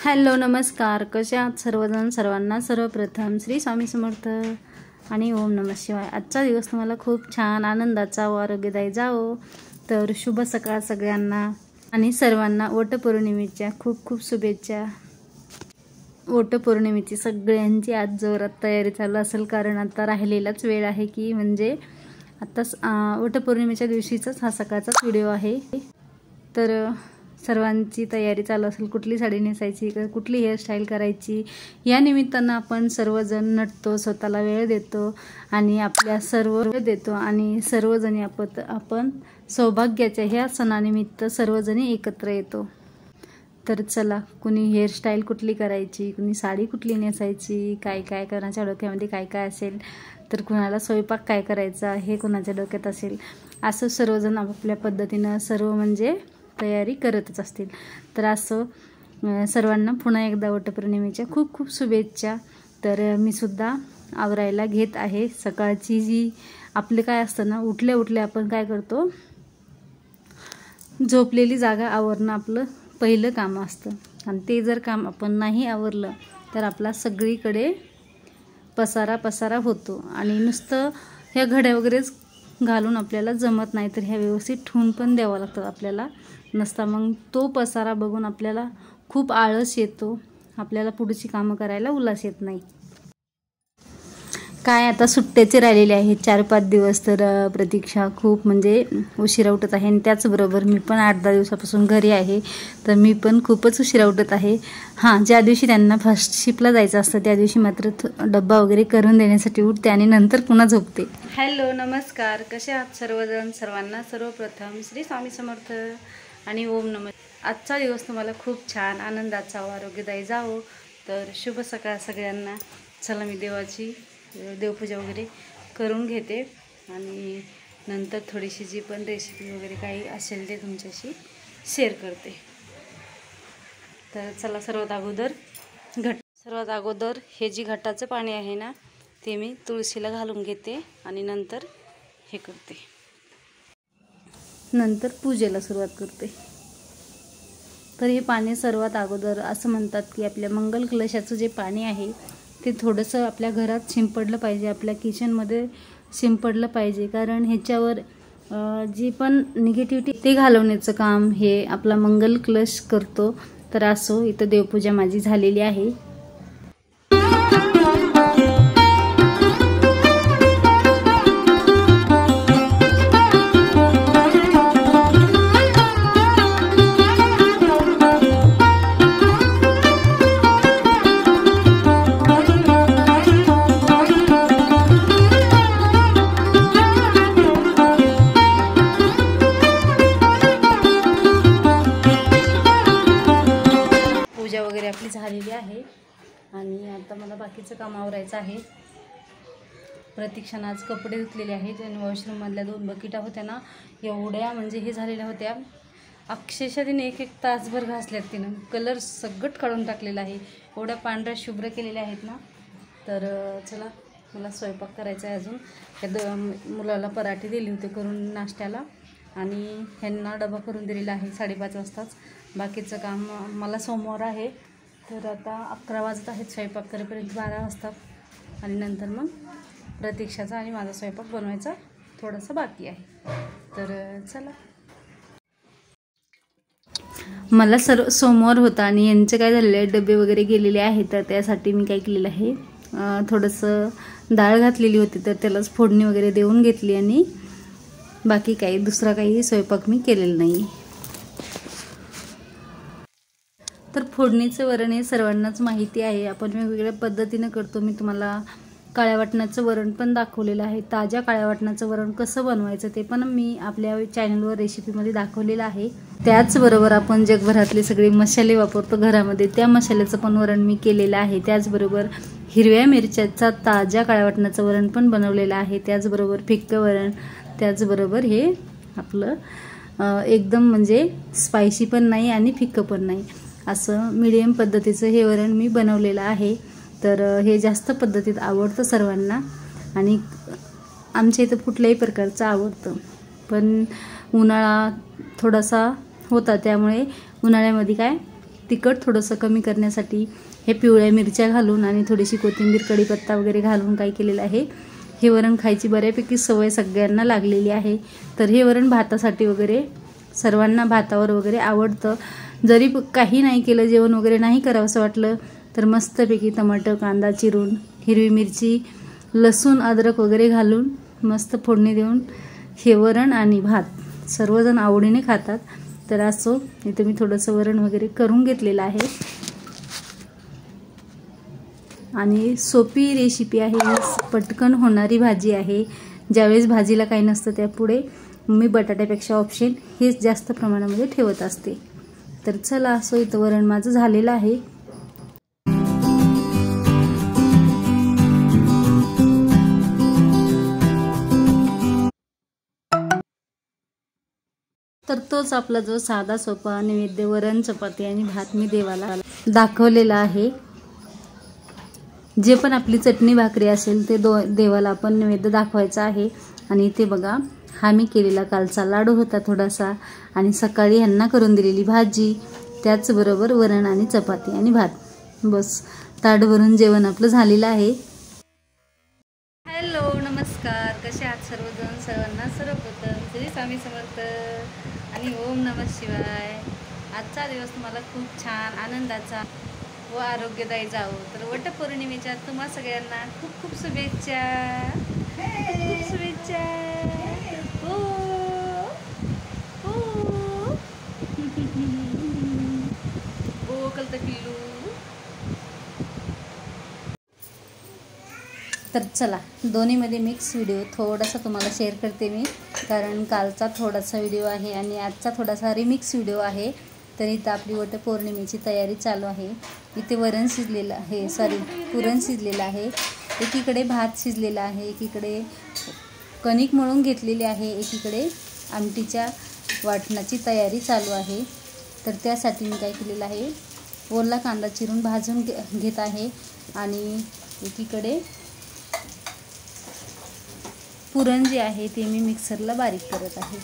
Hello नमस्कार, कसे आहात सर्वजण? सर्वांना सर्वप्रथम श्री स्वामी समर्थ आणि ओम नमः शिवाय। आजचा दिवस तुम्हाला खूप छान आनंदाचा व आरोग्यदायी जावो। तर शुभ सकाळ सगळ्यांना आणि सर्वांना वटपौर्णिमेच्या खूप खूप शुभेच्छा। वटपौर्णिमेची सगळ्यांची आज जोरात तयारी चालू असेल, कारण आता राहिलेलाच वेळ आहे की म्हणजे आता वटपौर्णिमेच्या दिवशीचाच हा सकाळचाच व्हिडिओ आहे। तर सर्वांची तयारी चालू असेल, कुठली साडी नेसायची, कुठली हेअरस्टाईल करायची, या निमित्तानं आपण सर्वजण नटतो, स्वतःला वेळ देतो आणि आपल्या सर्व देतो आणि सर्वजणी आपण सौभाग्याच्या ह्या सणानिमित्त सर्वजणी एकत्र येतो। तर चला, कुणी हेअरस्टाईल कुठली करायची, कुणी साडी कुठली नेसायची, काय कोणाच्या डोक्यामध्ये काय असेल, तर कुणाला स्वयंपाक काय करायचा हे कोणाच्या डोक्यात असेल, असं सर्वजण आपापल्या पद्धतीनं सर्व म्हणजे तयारी करतच असतील। तर असं सर्वांना पुन्हा एकदा वटपौर्णिमेच्या खूप खूप शुभेच्छा। तर मी सुद्धा आवरायला घेत आहे। सकाळची जी आपले काय असतं ना, उठल्या आपण काय करतो, झोपलेली जागा आवरणं आपलं पहिलं काम असतं आणि ते जर काम आपण नाही आवरलं तर आपला सगळीकडे पसारा होतो आणि नुसतं ह्या घड्या वगैरेच घालून आपल्याला जमत नाही, तर ह्या व्यवस्थित ठेवून पण द्यावं लागतं आपल्याला नसता। मग तो पसारा बघून आपल्याला खूप आळस येतो, आपल्याला पुढची कामं करायला उल्हास येत नाही। काय आता सुट्ट्याचे राहिलेले आहेत 4-5 दिवस, तर प्रतीक्षा खूप म्हणजे उशिरा उठत आहे आणि त्याचबरोबर मी पण 8-10 दिवसापासून घरी आहे, तर मी पण खूपच उशिरा उठत आहे। हां, ज्या दिवशी त्यांना फर्स्ट शिपला जायचं असतं त्या दिवशी मात्र डब्बा वगैरे करून देण्यासाठी उठते आणि नंतर पुन्हा झोपते। हॅलो नमस्कार, कसे आहात सर्वजण? सर्वांना सर्वप्रथम श्री स्वामी समर्थ आणि ओम नमः। आजचा दिवस तुम्हाला खूप छान आनंदाचा व आरोग्यदायी जावो। तर शुभ सकाळ सगळ्यांना। चला, मी देवपूजा वगैरे करून घेते आणि नंतर थोडीशी जी पण रेसिपी वगैरे काही असेल ते तुमच्याशी शेअर करते। तर चला, सर्वात अगोदर हे जी घटाचं पाणी आहे ना, ते मी तुळशीला घालून घेते आणि नंतर हे करते, नंतर पूजेला सुरुवात करते। तर हे पाणी सर्वात अगोदर असं म्हणतात की आपल्या मंगल कलशाचं जे पाणी आहे ते थोडंसं आपल्या घरात शिंपडलं पाहिजे, आपल्या किचनमध्ये शिंपडलं पाहिजे, कारण ह्याच्यावर जी पण निगेटिव्हिटी ते घालवण्याचं काम हे आपला मंगल कलश करतो। तर असो, इथं देवपूजा माझी झालेली आहे। वगैरे आपली झालेली आहे आणि आता मला बाकीचं काम आवरायचं आहे। प्रतीक्षाने आज कपडे धुतलेले आहेत आणि वॉशरूममधल्या 2 बकेटा होत्या ना, एवढ्या म्हणजे हे झालेल्या होत्या, अक्षरशः तिने एक तासभर घासल्यात। तिनं कलर सगळं काढून टाकलेला आहे, एवढ्या पांढऱ्या शुभ्र केलेल्या आहेत ना। तर चला, मला स्वयंपाक करायचा आहे अजून। त्या मुलाला पराठे दिले होते करून नाश्त्याला आणि ह्यांना डबा करून दिलेला आहे 5:30 वाजताच। बाकीचं काम मला सोमवार आहे, तर आता 11 वाजत आहेत स्वयंपाक करेपर्यंत 12 वाजतात आणि नंतर मग प्रतीक्षाचा आणि माझा स्वयंपाक बनवायचा थोडासा बाकी आहे। तर चला, मला सोमवार होता आणि यांचे काय झालेलं आहे, डबे वगैरे गेलेले आहेत, तर त्यासाठी मी काय केलेलं आहे, थोडंसं डाळ घातलेली होती तर त्यालाच फोडणी वगैरे देऊन घेतली आणि बाकी काही दुसरा काही स्वयंपाक मी केलेला नाही। तर फोडणीचं वरण हे सर्वांनाच माहिती आहे, आपण वेगवेगळ्या पद्धतीनं करतो। मी तुम्हाला काळ्या वाटणाचं वरण पण दाखवलेलं आहे, ताज्या काळ्या वाटणाचं वरण कसं बनवायचं ते पण मी आपल्या चॅनलवर रेसिपीमध्ये दाखवलेलं आहे। त्याचबरोबर आपण जगभरातले सगळे मसाले वापरतो घरामध्ये, त्या मसाल्याचं पण वरण मी केलेलं आहे। त्याचबरोबर हिरव्या मिरच्याचा ताज्या काळ्या वाटणाचं वरण पण बनवलेलं आहे, त्याचबरोबर फिक्कं वरण, त्याचबरोबर हे आपलं एकदम म्हणजे स्पायसी पण नाही आणि फिक्कं पण नाही, असं मीडियम पद्धतीचं हे वरण मी बनवलेलं आहे। तर हे जास्त पद्धतीत आवडतं सर्वांना आणि आमच्या इथं कुठल्याही प्रकारचं आवडतं, पण उन्हाळा थोडासा होता त्यामुळे उन्हाळ्यामध्ये काय तिखट थोडंसं कमी करण्यासाठी हे पिवळ्या मिरच्या घालून आणि थोडीशी कोथिंबीर कढीपत्ता वगैरे घालून काय केलेलं आहे, हे वरण खायची बऱ्यापैकी सवय सगळ्यांना लागलेली आहे. तर हे वरण भातासाठी वगैरे सर्वांना भातावर वगैरे आवडतं. जरी काही नाही केलं, जेवण वगैरे नाही करावं असं वाटलं तर मस्तपैकी टमाटर कांदा चिरून, हिरवी मिरची, लसूण अद्रक वगैरे घालून मस्त फोडणी देऊन हे वरण आणि भात सर्वजण आवडीने खातात. तर असो, इथे मी थोडंसं वरण वगैरे करून घेतलेलं आहे आणि सोपी रेसिपी आहे, पटकन होणारी भाजी आहे. ज्यावेळेस भाजीला काही नसतं त्यापुढे मी बटाट्यापेक्षा ऑप्शन हेच जास्त प्रमाणामध्ये ठेवत असते. तर चला, असो इथं वरण माझं झालेलं आहे. तर तोच आपला जो साधा सोपा नैवेद्य वरण चपाती आणि भात मी देवाला दाखवलेला आहे. जे पण आपली चटणी भाकरी असेल ते देवाला आपण नैवेद्य दाखवायचा आहे. आणि इथे बघा, हा मी केलेला कालचा लाडू होता थोडासा, आणि सकाळी ह्यांना करून दिलेली भाजी, त्याचबरोबर वरण आणि चपाती आणि भात. बस ताट भरून जेवण आपलं झालेलं आहे. हॅलो, नमस्कार, कसे आहात सर्वजण? सर्वांना सर्वप्रथम श्री स्वामी समर्थ आणि ओम नमः शिवाय. आजचा दिवस तुम्हाला खूप छान, आनंदाचा व आरोग्यदायी जावो. तर वटपौर्णिमेच्या तुम्हा सगळ्यांना खूप खूप शुभेच्छा, खूप शुभेच्छा. हो हो हो कलता पिल्लू. तर चला, दोन्हीमध्ये मिक्स व्हिडिओ थोडासा तुम्हाला शेअर करते मी, कारण कालचा थोडासा व्हिडिओ आहे आणि आजचा थोडासा रिमिक्स व्हिडिओ आहे. तर इथं आपली वटपौर्णिमेची तयारी चालू आहे. इथे वरण शिजलेलं आहे, पुरण शिजलेलं आहे, एकीकडे भात शिजलेला आहे, एकीकडे कणिक मळून घेतलेली आहे, एकीकडे आमटीच्या वाटणाची तयारी चालू आहे. तर त्यासाठी मी काय केलेलं आहे, ओला कांदा चिरून भाजून घेत आहे आणि एकीकडे पुरण जे आहे ते मी मिक्सरला बारीक करत आहे.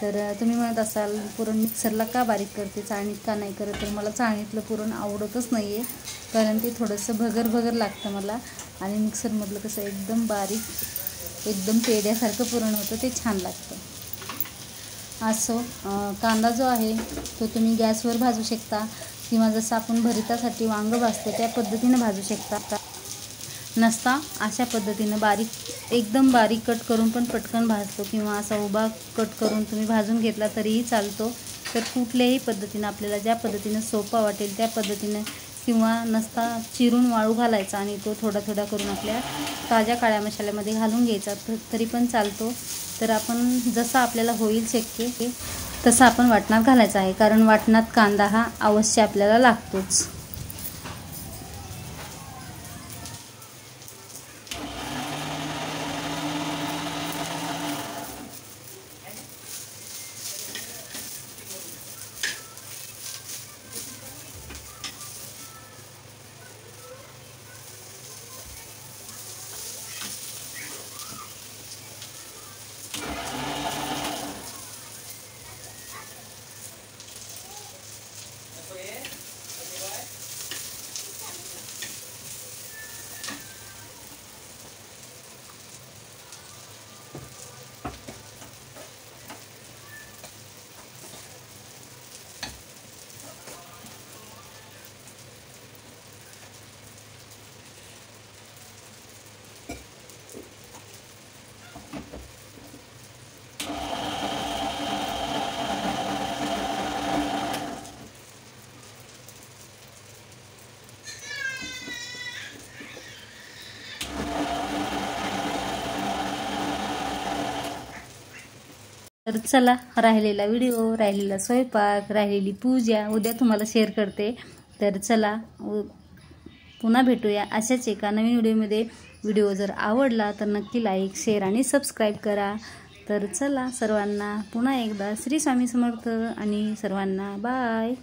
तर तुम्ही म्हणत असाल, पुरण मिक्सरला का बारीक करते, चाळणीत का नाही करत? तर मला चाळणीतलं पुरण आवडतच नाही आहे, कारण ते थोडंसं भगर लागतं मला, आणि मिक्सरमधलं कसं एकदम बारीक, एकदम पेड्यासारखं पुरण होतं, ते छान लागतं. असो, कांदा जो आहे तो तुम्ही गॅसवर भाजू शकता किंवा जसं आपण भरितासाठी वांग भाजतो त्या पद्धतीनं भाजू शकता. नसता अशा पद्धतीनं बारीक, एकदम बारीक कट करून पण पटकन भाजतो, किंवा असा उभा कट करून तुम्ही भाजून घेतला तरीही चालतो. तर कुठल्याही पद्धतीनं आपल्याला ज्या पद्धतीनं सोपा वाटेल त्या पद्धतीनं, किंवा नसता चिरून वाळू घालायचा आणि तो थोडा थोडा करून आपल्या ताज्या काळ्या मसाल्यामध्ये घालून घ्यायचा तरी पण चालतो. तर आपण जसं आपल्याला होईल शक्य तसं आपण वाटणात घालायचं आहे, कारण वाटणात कांदा हा अवश्य आपल्याला लागतोच. तर चला, राहिलेला व्हिडिओ, राहिलेला स्वयंपाक, राहिलेली पूजा उद्या तुम्हाला शेअर करते. तर चला, पुन्हा भेटूया अशाच एका नवीन व्हिडिओमध्ये. व्हिडिओ जर आवडला तर नक्की लाईक, शेअर आणि सबस्क्राईब करा. तर चला, सर्वांना पुन्हा एकदा श्री स्वामी समर्थ आणि सर्वांना बाय.